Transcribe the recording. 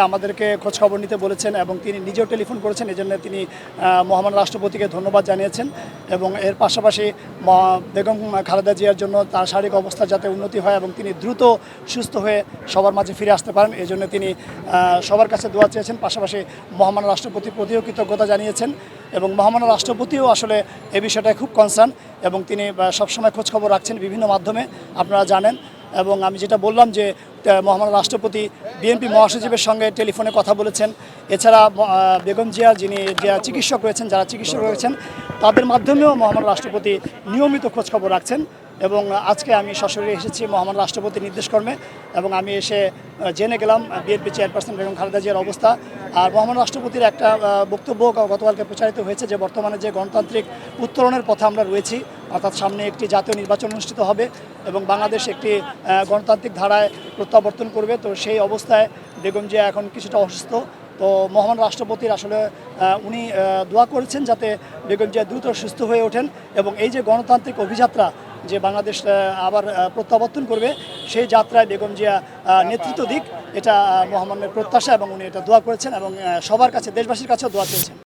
আমাদেরকে খোঁজখবর নিতে বলেছেন এবং তিনি নিজেও টেলিফোন করেছেন। এজন্য তিনি মহামান্য রাষ্ট্রপতিকে ধন্যবাদ জানিয়েছেন এবং এর পাশাপাশি বেগম খালেদা জিয়ার জন্য তার শারীরিক অবস্থা যাতে উন্নতি হয় এবং তিনি দ্রুত সুস্থ হয়ে সবার মাঝে ফিরে আসতে পারেন, এজন্য তিনি সবার কাছে দোয়া চেয়েছেন। পাশাপাশি মহামান্য রাষ্ট্রপতির প্রতিও কৃতজ্ঞতা জানিয়েছেন এবং মহামান্য রাষ্ট্রপতিও আসলে এই বিষয়টায় খুব কনসার্ন এবং তিনি সবসময় খোঁজখবর রাখছেন বিভিন্ন মাধ্যমে, আপনারা জানেন। এবং আমি যেটা বললাম যে মহামান্য রাষ্ট্রপতি বিএনপি মহাসচিবের সঙ্গে টেলিফোনে কথা বলেছেন। এছাড়া বেগম জিয়া যিনি চিকিৎসক রয়েছেন, যারা চিকিৎসক রয়েছেন তাদের মাধ্যমেও মহামান্য রাষ্ট্রপতি নিয়মিত খোঁজখবর রাখছেন। এবং আজকে আমি সশরীরে এসেছি মহামান্য রাষ্ট্রপতির নির্দেশক্রমে এবং আমি এসে জেনে গেলাম বিএনপি চেয়ারপারসন বেগম খালেদা জিয়ার অবস্থা। আর মহামান্য রাষ্ট্রপতির একটা বক্তব্য গতকালকে প্রচারিত হয়েছে যে বর্তমানে যে গণতান্ত্রিক উত্তরণের পথে আমরা রয়েছি, অর্থাৎ সামনে একটি জাতীয় নির্বাচন অনুষ্ঠিত হবে এবং বাংলাদেশ একটি গণতান্ত্রিক ধারায় প্রত্যাবর্তন করবে। তো সেই অবস্থায় বেগম জিয়া এখন কিছুটা অসুস্থ। তো মহামান্য রাষ্ট্রপতির আসলে উনি দোয়া করেছেন যাতে বেগম জিয়া দ্রুত সুস্থ হয়ে ওঠেন এবং এই যে গণতান্ত্রিক অভিযাত্রা যে বাংলাদেশ আবার প্রত্যাবর্তন করবে, সেই যাত্রায় বেগম জিয়া নেতৃত্ব দিক, এটা মহামান্যের প্রত্যাশা এবং উনি এটা দোয়া করেছেন এবং সবার কাছে, দেশবাসীর কাছেও দোয়া চেয়েছেন।